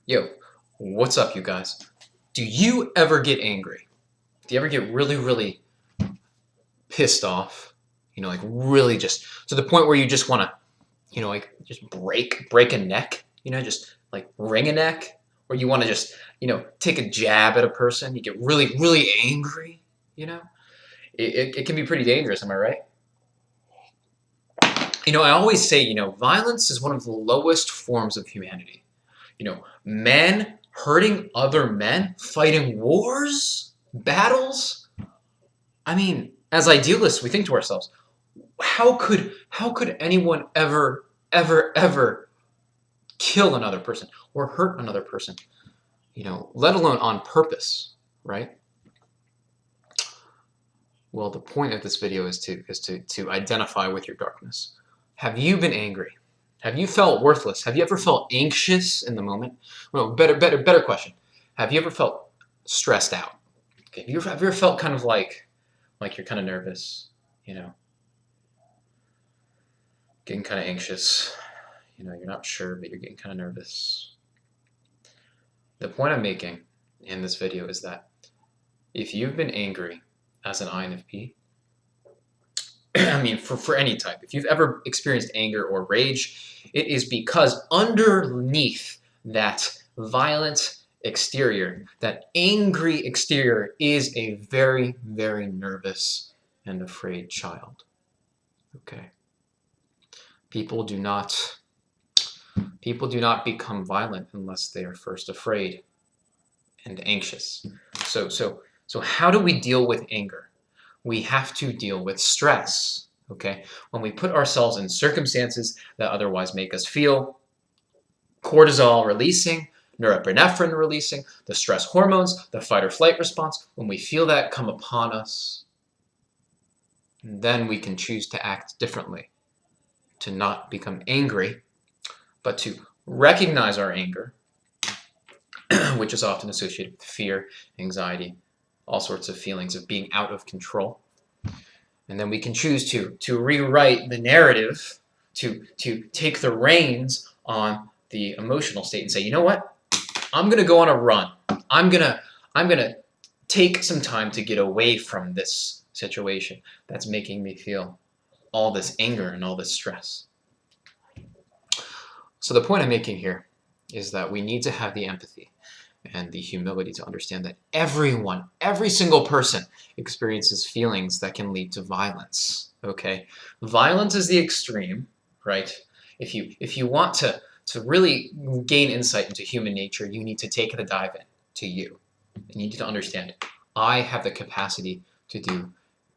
Yo, what's up, you guys? Do you ever get angry? Do you ever get really, really pissed off? Like really just to the point where you just want to, like just break a neck, just like wring a neck, or you want to just, take a jab at a person. You get really, really angry, you know? It can be pretty dangerous, am I right? I always say, violence is one of the lowest forms of humanity. Men hurting other men, fighting wars, battles. I mean, as idealists, we think to ourselves, how could anyone ever kill another person or hurt another person? Let alone on purpose, right? Well, the point of this video is to identify with your darkness. Have you been angry? Have you felt worthless? Have you ever felt anxious in the moment? Well, better question. Have you ever felt stressed out? Okay, have you ever felt kind of like you're kind of nervous, getting kind of anxious, you're not sure, but you're getting kind of nervous? The point I'm making in this video is that if you've been angry as an INFP, I mean, for any type, if you've ever experienced anger or rage, it is because underneath that violent exterior, that angry exterior, is a very, very nervous and afraid child. Okay. People do not become violent unless they are first afraid and anxious. So how do we deal with anger? We have to deal with stress, okay? When we put ourselves in circumstances that otherwise make us feel cortisol releasing, norepinephrine releasing, the stress hormones, the fight or flight response, when we feel that come upon us, then we can choose to act differently, to not become angry, but to recognize our anger, which is often associated with fear, anxiety, all sorts of feelings of being out of control. And then we can choose to rewrite the narrative, to take the reins on the emotional state and say, you know what? I'm going to go on a run. I'm going to take some time to get away from this situation that's making me feel all this anger and all this stress. So the point I'm making here is that we need to have the empathy and the humility to understand that everyone, every single person experiences feelings that can lead to violence, okay? Violence is the extreme, right? If you want to really gain insight into human nature, you need to take the dive in to you. And you need to understand, I have the capacity to do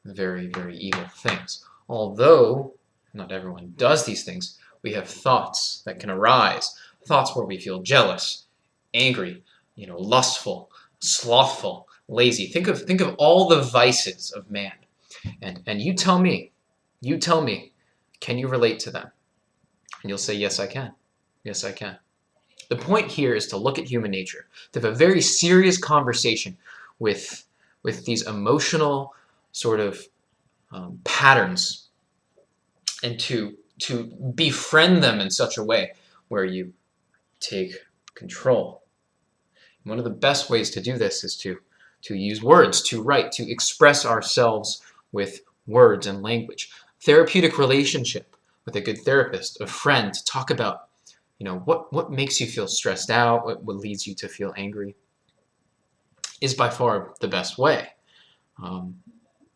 very, very evil things. Although not everyone does these things, we have thoughts that can arise, thoughts where we feel jealous, angry, lustful, slothful, lazy. Think of all the vices of man. And you tell me, can you relate to them? And you'll say, yes, I can. Yes, I can. The point here is to look at human nature, to have a very serious conversation with these emotional sort of patterns, and to befriend them in such a way where you take control. One of the best ways to do this is to use words, to write, to express ourselves with words and language. Therapeutic relationship with a good therapist, a friend, to talk about, what makes you feel stressed out, what leads you to feel angry, is by far the best way,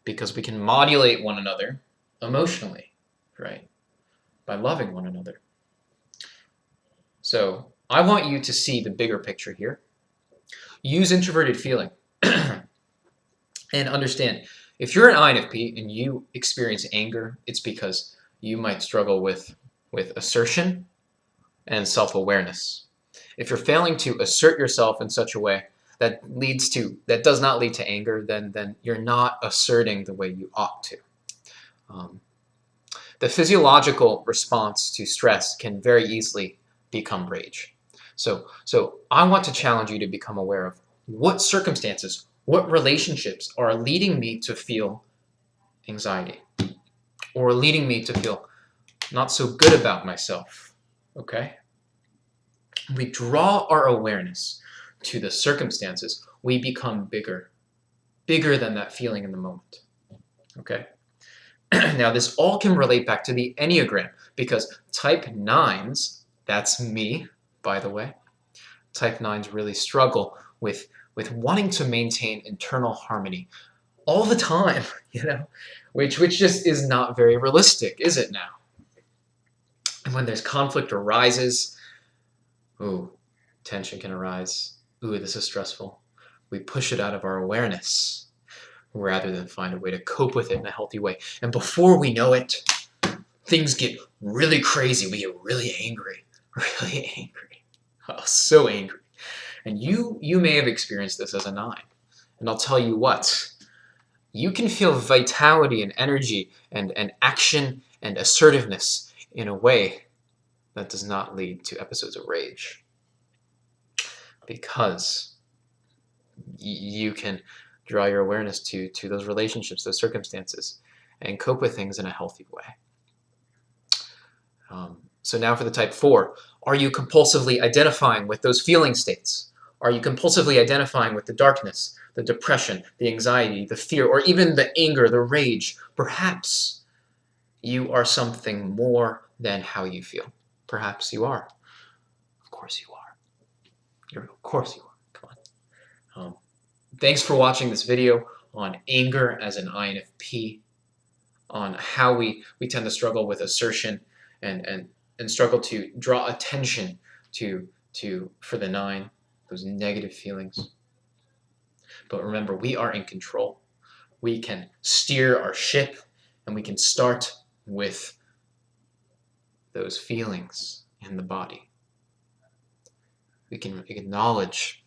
because we can modulate one another emotionally, right, by loving one another. So I want you to see the bigger picture here. Use introverted feeling and understand, if you're an INFP and you experience anger, it's because you might struggle with assertion and self-awareness. If you're failing to assert yourself in such a way that does not lead to anger, then you're not asserting the way you ought to. The physiological response to stress can very easily become rage. So I want to challenge you to become aware of what circumstances, what relationships are leading me to feel anxiety or leading me to feel not so good about myself, okay? we draw our awareness to the circumstances, we become bigger than that feeling in the moment. Okay? Now, this all can relate back to the Enneagram, because type 9s, that's me, by the way, type 9s really struggle with wanting to maintain internal harmony all the time, which just is not very realistic, is it now? And when there's conflict arises, ooh, tension can arise. Ooh, this is stressful. We push it out of our awareness rather than find a way to cope with it in a healthy way. And before we know it, things get really crazy. We get really angry. Really angry. Oh, so angry. And you may have experienced this as a 9. And I'll tell you what, you can feel vitality and energy and action and assertiveness in a way that does not lead to episodes of rage. Because you can draw your awareness to those relationships, those circumstances, and cope with things in a healthy way. So now for the type 4, are you compulsively identifying with those feeling states? Are you compulsively identifying with the darkness, the depression, the anxiety, the fear, or even the anger, the rage? Perhaps you are something more than how you feel. Perhaps you are. Of course you are. Of course you are. Come on. Thanks for watching this video on anger as an INFP, on how we tend to struggle with assertion and struggle to draw attention to for the 9, those negative feelings. But remember, we are in control. We can steer our ship, and we can start with those feelings in the body. We can acknowledge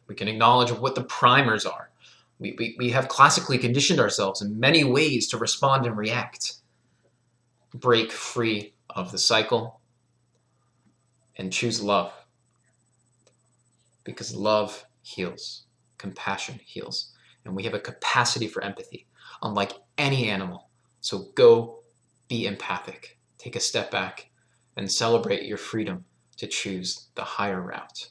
what the primers are. We have classically conditioned ourselves in many ways to respond and react. Break free of the cycle and choose love. Because love heals. Compassion heals. And we have a capacity for empathy, unlike any animal. So go be empathic. Take a step back and celebrate your freedom to choose the higher route.